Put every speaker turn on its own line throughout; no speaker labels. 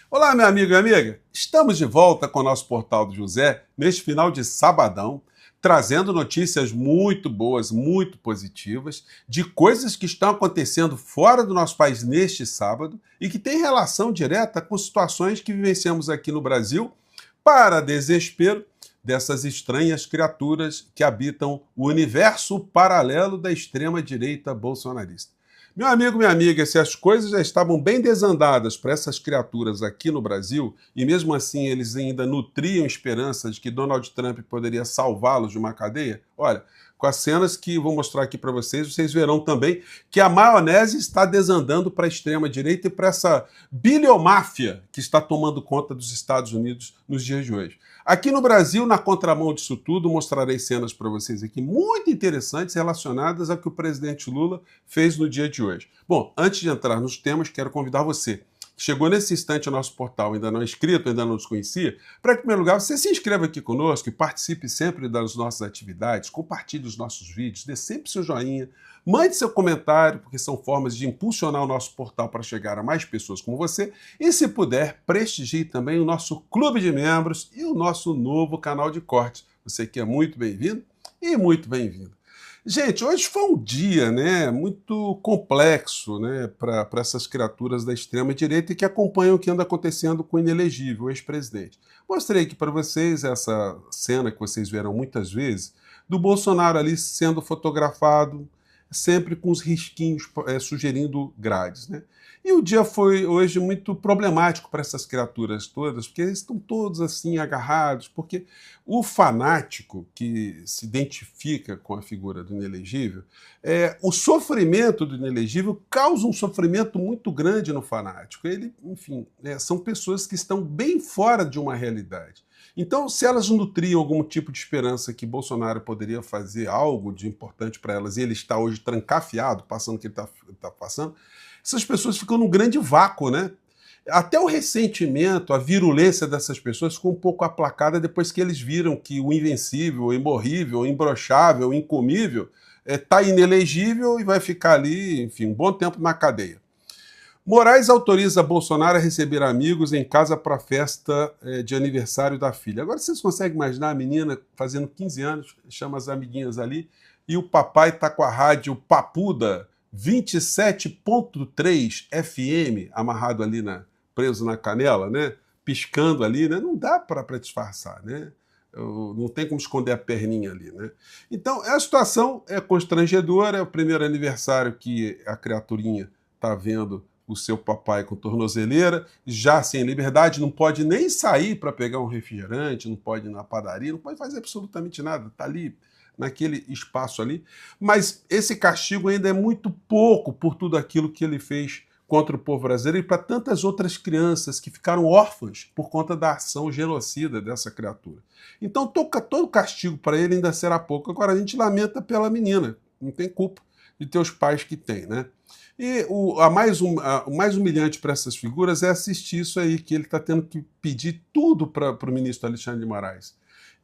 Olá, meu amigo e amiga. Estamos de volta com o nosso Portal do José neste final de sabadão, trazendo notícias muito boas, muito positivas, de coisas que estão acontecendo fora do nosso país neste sábado e que têm relação direta com situações que vivenciamos aqui no Brasil, para desespero dessas estranhas criaturas que habitam o universo paralelo da extrema-direita bolsonarista. Meu amigo, minha amiga, se as coisas já estavam bem desandadas para essas criaturas aqui no Brasil, e mesmo assim eles ainda nutriam esperança de que Donald Trump poderia salvá-los de uma cadeia, olha, com as cenas que vou mostrar aqui para vocês, vocês verão também que a maionese está desandando para a extrema-direita e para essa biliomáfia que está tomando conta dos Estados Unidos nos dias de hoje. Aqui no Brasil, na contramão disso tudo, mostrarei cenas para vocês aqui muito interessantes relacionadas ao que o presidente Lula fez no dia de hoje. Bom, antes de entrar nos temas, quero convidar você que chegou nesse instante ao nosso portal, ainda não é inscrito, ainda não nos conhecia, para, em primeiro lugar, você se inscreva aqui conosco e participe sempre das nossas atividades, compartilhe os nossos vídeos, dê sempre seu joinha, mande seu comentário, porque são formas de impulsionar o nosso portal para chegar a mais pessoas como você, e se puder, prestigie também o nosso clube de membros e o nosso novo canal de cortes. Você que é muito bem-vindo e muito bem-vindo. Gente, hoje foi um dia, né, muito complexo, né, para essas criaturas da extrema-direita que acompanham o que anda acontecendo com o inelegível, o ex-presidente. Mostrei aqui para vocês essa cena que vocês verão muitas vezes, do Bolsonaro ali sendo fotografado, sempre com os risquinhos sugerindo grades, né? E o dia foi hoje muito problemático para essas criaturas todas, porque eles estão todos assim agarrados, porque o fanático que se identifica com a figura do inelegível, o sofrimento do inelegível causa um sofrimento muito grande no fanático. Ele, enfim, são pessoas que estão bem fora de uma realidade. Então, se elas nutriam algum tipo de esperança que Bolsonaro poderia fazer algo de importante para elas e ele está hoje trancafiado, passando o que ele está passando, essas pessoas ficam num grande vácuo, né? Até o ressentimento, a virulência dessas pessoas ficou um pouco aplacada depois que eles viram que o invencível, o imorrível, o imbrochável, o incomível está inelegível e vai ficar ali, enfim, um bom tempo na cadeia. Moraes autoriza Bolsonaro a receber amigos em casa para a festa de aniversário da filha. Agora vocês conseguem imaginar a menina fazendo 15 anos, chama as amiguinhas ali, e o papai está com a rádio Papuda 27.3 FM amarrado ali, preso na canela, né? Piscando ali, né? Não dá para disfarçar, né? Não tem como esconder a perninha ali, né? Então, a situação é constrangedora, é o primeiro aniversário que a criaturinha está vendo o seu papai com tornozeleira, já sem liberdade, não pode nem sair para pegar um refrigerante, não pode ir na padaria, não pode fazer absolutamente nada, está ali naquele espaço ali. Mas esse castigo ainda é muito pouco por tudo aquilo que ele fez contra o povo brasileiro e para tantas outras crianças que ficaram órfãs por conta da ação genocida dessa criatura. Então todo castigo para ele ainda será pouco. Agora a gente lamenta pela menina, não tem culpa de ter os pais que tem, né? E o mais humilhante para essas figuras é assistir isso aí, que ele está tendo que pedir tudo para o ministro Alexandre de Moraes.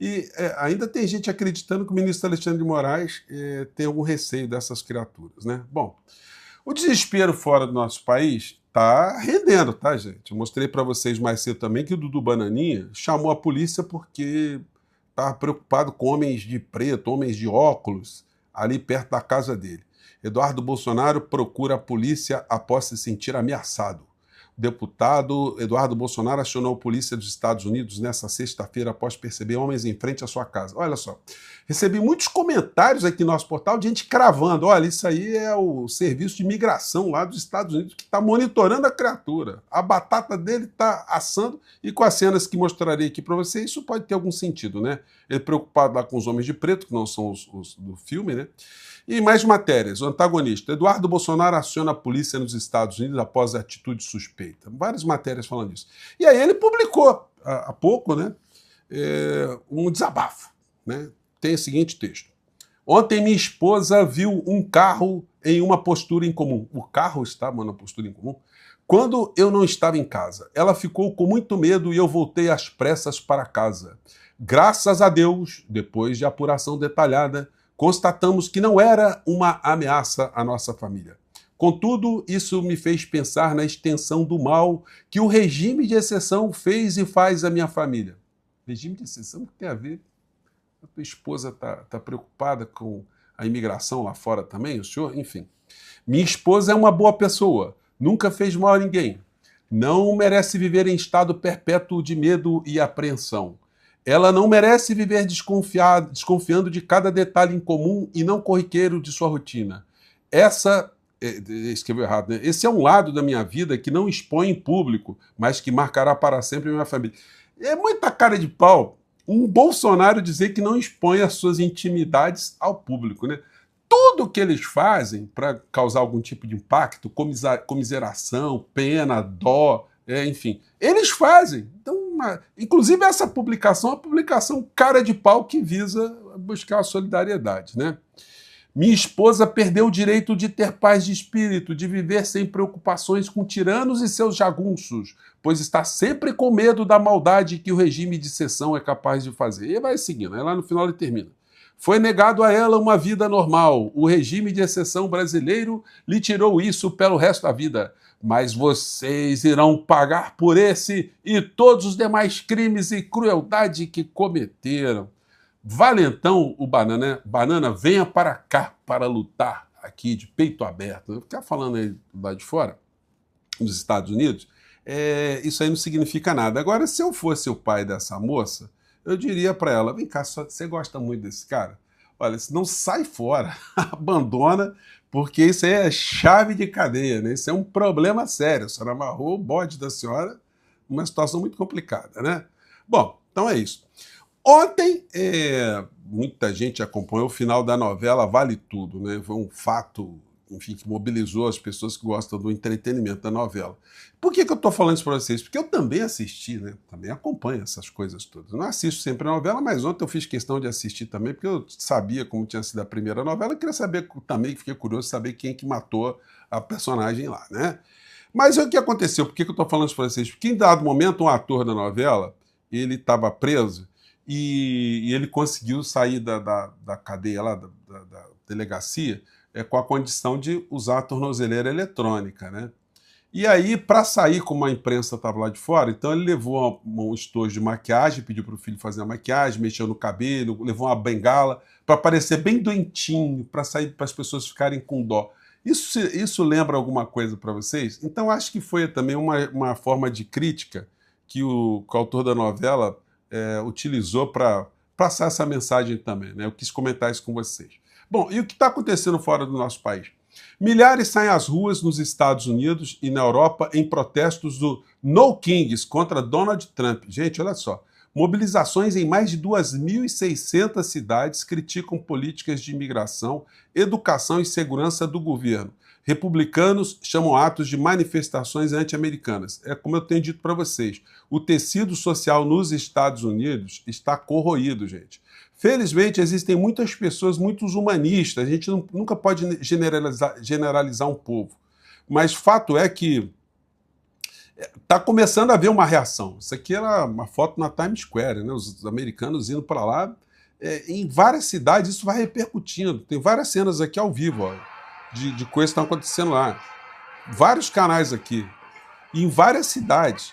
E ainda tem gente acreditando que o ministro Alexandre de Moraes tem algum receio dessas criaturas, né? Bom, o desespero fora do nosso país está rendendo, tá, gente? Eu mostrei para vocês mais cedo também que o Dudu Bananinha chamou a polícia porque estava preocupado com homens de preto, homens de óculos, ali perto da casa dele. Eduardo Bolsonaro procura a polícia após se sentir ameaçado. O deputado Eduardo Bolsonaro acionou a polícia dos Estados Unidos nesta sexta-feira após perceber homens em frente à sua casa. Olha só, recebi muitos comentários aqui no nosso portal de gente cravando, olha, isso aí é o serviço de imigração lá dos Estados Unidos que está monitorando a criatura. A batata dele está assando e com as cenas que mostrarei aqui para vocês, isso pode ter algum sentido, né? Ele preocupado lá com os homens de preto, que não são os do filme, né? E mais matérias. O antagonista. Eduardo Bolsonaro aciona a polícia nos Estados Unidos após a atitude suspeita. Várias matérias falando isso. E aí ele publicou, há pouco, né, um desabafo. Né? Tem o seguinte texto. Ontem minha esposa viu um carro em uma postura incomum. O carro estava numa postura incomum? Quando eu não estava em casa. Ela ficou com muito medo e eu voltei às pressas para casa. Graças a Deus, depois de apuração detalhada, constatamos que não era uma ameaça à nossa família. Contudo, isso me fez pensar na extensão do mal que o regime de exceção fez e faz à minha família. Regime de exceção que tem a ver? A tua esposa está preocupada com a imigração lá fora também, o senhor? Enfim. Minha esposa é uma boa pessoa, nunca fez mal a ninguém. Não merece viver em estado perpétuo de medo e apreensão. Ela não merece viver desconfiando de cada detalhe incomum e não corriqueiro de sua rotina. Escreveu errado, né? Esse é um lado da minha vida que não expõe em público, mas que marcará para sempre a minha família. É muita cara de pau um Bolsonaro dizer que não expõe as suas intimidades ao público, né? Tudo que eles fazem para causar algum tipo de impacto, comiseração, pena, dó, enfim, eles fazem. Então, inclusive essa publicação é uma publicação cara de pau que visa buscar a solidariedade, né? Minha esposa perdeu o direito de ter paz de espírito, de viver sem preocupações com tiranos e seus jagunços, pois está sempre com medo da maldade que o regime de exceção é capaz de fazer. E vai seguindo, aí lá no final ele termina. Foi negado a ela uma vida normal. O regime de exceção brasileiro lhe tirou isso pelo resto da vida. Mas vocês irão pagar por esse e todos os demais crimes e crueldade que cometeram. Valentão, o Banana, né? Banana, venha para cá para lutar aqui de peito aberto. Ficar falando aí lá de fora, nos Estados Unidos, isso aí não significa nada. Agora, se eu fosse o pai dessa moça, eu diria para ela, vem cá, você gosta muito desse cara? Olha, se não sai fora, abandona, porque isso aí é chave de cadeia, né? Isso é um problema sério. A senhora amarrou o bode da senhora numa situação muito complicada, né? Bom, então é isso. Ontem, muita gente acompanhou o final da novela Vale Tudo, né? Foi um fato, enfim, que mobilizou as pessoas que gostam do entretenimento da novela. Por que eu estou falando isso para vocês? Porque eu também assisti, né? Também acompanho essas coisas todas. Não assisto sempre a novela, mas ontem eu fiz questão de assistir também, porque eu sabia como tinha sido a primeira novela, eu queria saber também, fiquei curioso de saber quem que matou a personagem lá, né? Mas o que aconteceu? Por que eu estou falando isso para vocês? Porque em dado momento, um ator da novela, ele estava preso, e ele conseguiu sair da cadeia lá, da delegacia, com a condição de usar a tornozeleira eletrônica, né? E aí, para sair, como a imprensa estava lá de fora, então ele levou um estojo de maquiagem, pediu para o filho fazer a maquiagem, mexeu no cabelo, levou uma bengala, para parecer bem doentinho, para sair, para as pessoas ficarem com dó. Isso lembra alguma coisa para vocês? Então, acho que foi também uma forma de crítica que o autor da novela utilizou para passar essa mensagem também, né? Eu quis comentar isso com vocês. Bom, e o que está acontecendo fora do nosso país? Milhares saem às ruas nos Estados Unidos e na Europa em protestos do No Kings contra Donald Trump. Gente, olha só. Mobilizações em mais de 2.600 cidades criticam políticas de imigração, educação e segurança do governo. Republicanos chamam atos de manifestações anti-americanas. É como eu tenho dito para vocês, o tecido social nos Estados Unidos está corroído, gente. Felizmente, existem muitas pessoas muito humanistas, a gente nunca pode generalizar um povo. Mas fato é que está começando a haver uma reação. Isso aqui era uma foto na Times Square, né? Os americanos indo para lá. Em várias cidades isso vai repercutindo. Tem várias cenas aqui ao vivo, ó, de coisas que estão acontecendo lá. Vários canais aqui. E em várias cidades.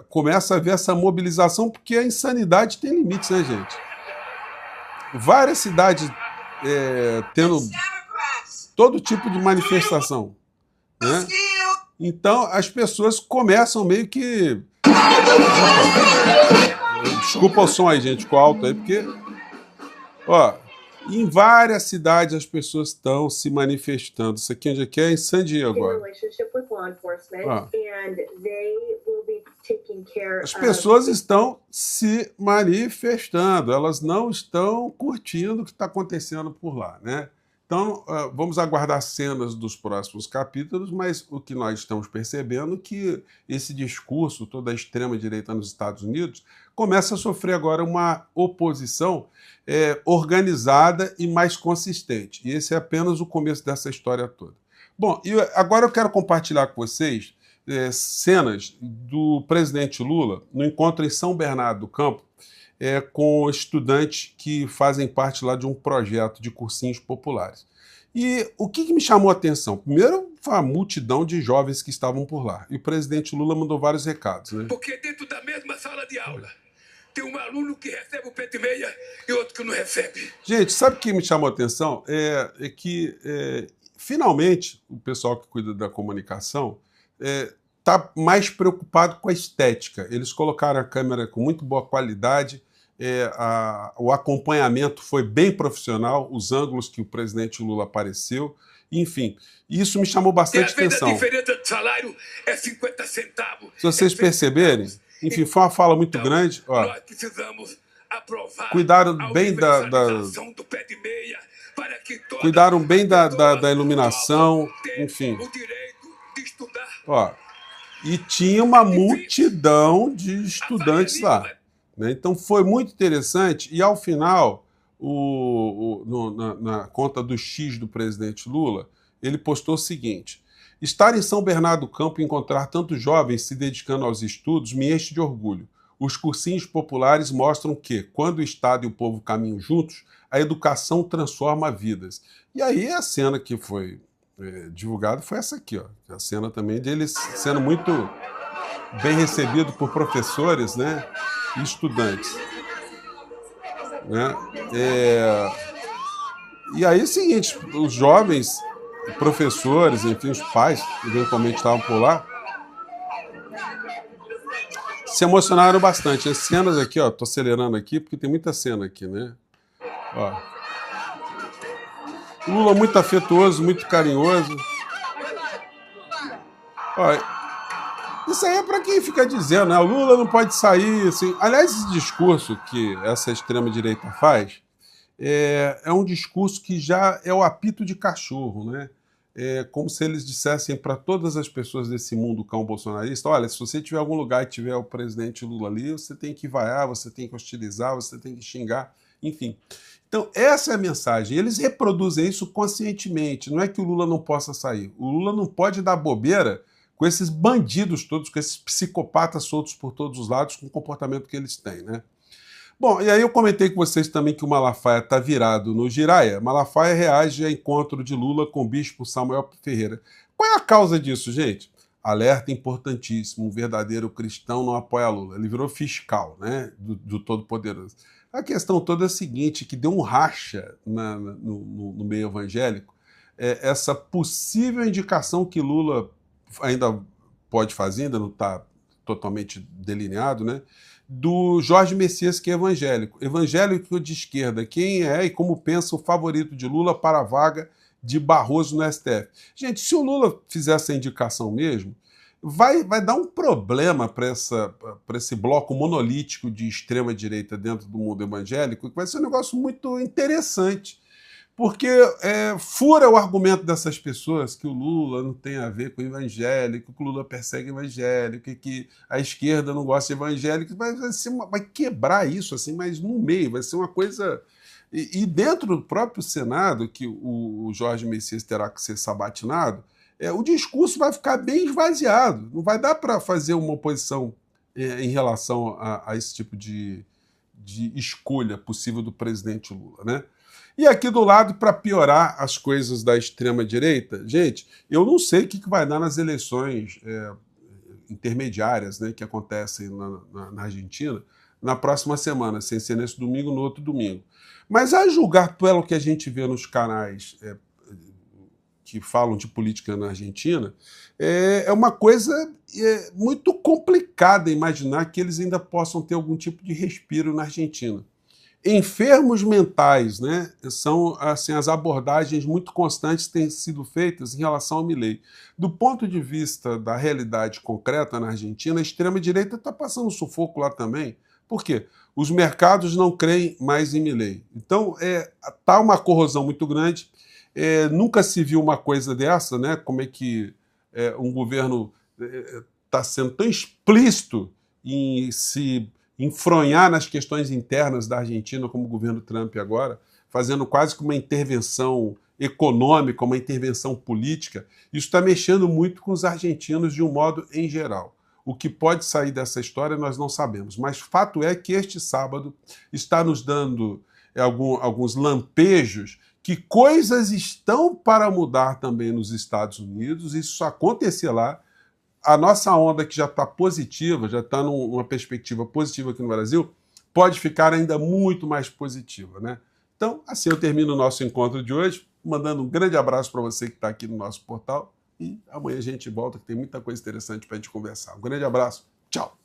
Começa a haver essa mobilização, porque a insanidade tem limites, né, gente? Várias cidades tendo todo tipo de manifestação, né? Então, as pessoas começam meio que... Desculpa o som aí, gente, ficou alto aí, porque... Ó, em várias cidades as pessoas estão se manifestando. Isso aqui onde é que é? Em San Diego agora. As pessoas estão se manifestando, elas não estão curtindo o que está acontecendo por lá, né? Então, vamos aguardar cenas dos próximos capítulos, mas o que nós estamos percebendo é que esse discurso, toda a extrema-direita nos Estados Unidos, começa a sofrer agora uma oposição organizada e mais consistente. E esse é apenas o começo dessa história toda. Bom, e agora eu quero compartilhar com vocês cenas do presidente Lula no encontro em São Bernardo do Campo, com estudantes que fazem parte lá de um projeto de cursinhos populares. E o que me chamou a atenção? Primeiro, foi a multidão de jovens que estavam por lá. E o presidente Lula mandou vários recados, né?
Porque dentro da mesma sala de aula tem um aluno que recebe o pé de meia e outro que não recebe.
Gente, sabe o que me chamou a atenção? É que, finalmente, o pessoal que cuida da comunicação está mais preocupado com a estética. Eles colocaram a câmera com muito boa qualidade, o acompanhamento foi bem profissional, os ângulos que o presidente Lula apareceu, enfim, isso me chamou bastante atenção.
A diferença de salário é 50 centavos.
Se vocês perceberem, enfim, foi uma fala muito grande. Ó,
nós precisamos aprovar
cuidaram bem
do pé de meia para que
cuidaram bem da iluminação, enfim.
O direito de estudar.
Ó, e tinha uma multidão de estudantes lá, né? Então foi muito interessante. E ao final, na conta do X do presidente Lula, ele postou o seguinte: estar em São Bernardo do Campo e encontrar tantos jovens se dedicando aos estudos me enche de orgulho. Os cursinhos populares mostram que, quando o Estado e o povo caminham juntos, a educação transforma vidas. E aí a cena que foi divulgada foi essa aqui, ó. A cena também dele sendo muito bem recebido por professores, né, e estudantes. Né? E aí é o seguinte, os jovens, professores, enfim, os pais, que eventualmente estavam por lá, se emocionaram bastante. As cenas aqui, ó, tô acelerando aqui, porque tem muita cena aqui, né? Ó. Lula muito afetuoso, muito carinhoso. Ó, isso aí é para quem fica dizendo, né? O Lula não pode sair, assim. Aliás, esse discurso que essa extrema-direita faz é um discurso que já é o apito de cachorro, né? É como se eles dissessem para todas as pessoas desse mundo cão bolsonarista: olha, se você tiver algum lugar e tiver o presidente Lula ali, você tem que vaiar, você tem que hostilizar, você tem que xingar, enfim. Então, essa é a mensagem. Eles reproduzem isso conscientemente. Não é que o Lula não possa sair. O Lula não pode dar bobeira com esses bandidos todos, com esses psicopatas soltos por todos os lados, com o comportamento que eles têm, né? Bom, e aí eu comentei com vocês também que o Malafaia está virado no Giraia. Malafaia reage a encontro de Lula com o bispo Samuel Ferreira. Qual é a causa disso, gente? Alerta importantíssimo: um verdadeiro cristão não apoia Lula. Ele virou fiscal, né, do Todo-Poderoso. A questão toda é a seguinte, que deu um racha no meio evangélico, essa possível indicação que Lula ainda pode fazer, ainda não está totalmente delineado, né, do Jorge Messias, que é evangélico. Evangélico de esquerda, quem é e como pensa o favorito de Lula para a vaga de Barroso no STF. Gente, se o Lula fizer essa indicação mesmo, vai dar um problema para esse bloco monolítico de extrema-direita dentro do mundo evangélico, que vai ser um negócio muito interessante, porque fura o argumento dessas pessoas que o Lula não tem a ver com o evangélico, que o Lula persegue evangélico, que a esquerda não gosta de evangélico. Vai quebrar isso, assim, mas no meio, vai ser uma coisa... E dentro do próprio Senado, que o Jorge Messias terá que ser sabatinado, o discurso vai ficar bem esvaziado. Não vai dar para fazer uma oposição em relação a esse tipo de escolha possível do presidente Lula, né? E aqui do lado, para piorar as coisas da extrema-direita, gente, eu não sei o que vai dar nas eleições intermediárias, né, que acontecem na Argentina na próxima semana, sem ser nesse domingo, no outro domingo. Mas a julgar pelo que a gente vê nos canais que falam de política na Argentina, é uma coisa muito complicada imaginar que eles ainda possam ter algum tipo de respiro na Argentina. Enfermos mentais, né, são assim, as abordagens muito constantes que têm sido feitas em relação ao Milei. Do ponto de vista da realidade concreta na Argentina, a extrema-direita está passando sufoco lá também. Por quê? Os mercados não creem mais em Milei. Então, está uma corrosão muito grande. Nunca se viu uma coisa dessa, né? Como é que um governo está sendo tão explícito em se enfronhar nas questões internas da Argentina, como o governo Trump agora, fazendo quase que uma intervenção econômica, uma intervenção política. Isso está mexendo muito com os argentinos de um modo em geral. O que pode sair dessa história nós não sabemos, mas fato é que este sábado está nos dando alguns lampejos que coisas estão para mudar também nos Estados Unidos, isso acontecer lá. A nossa onda, que já está positiva, já está numa perspectiva positiva aqui no Brasil, pode ficar ainda muito mais positiva, né? Então, assim eu termino o nosso encontro de hoje, mandando um grande abraço para você que está aqui no nosso portal, e amanhã a gente volta, que tem muita coisa interessante para a gente conversar. Um grande abraço, tchau!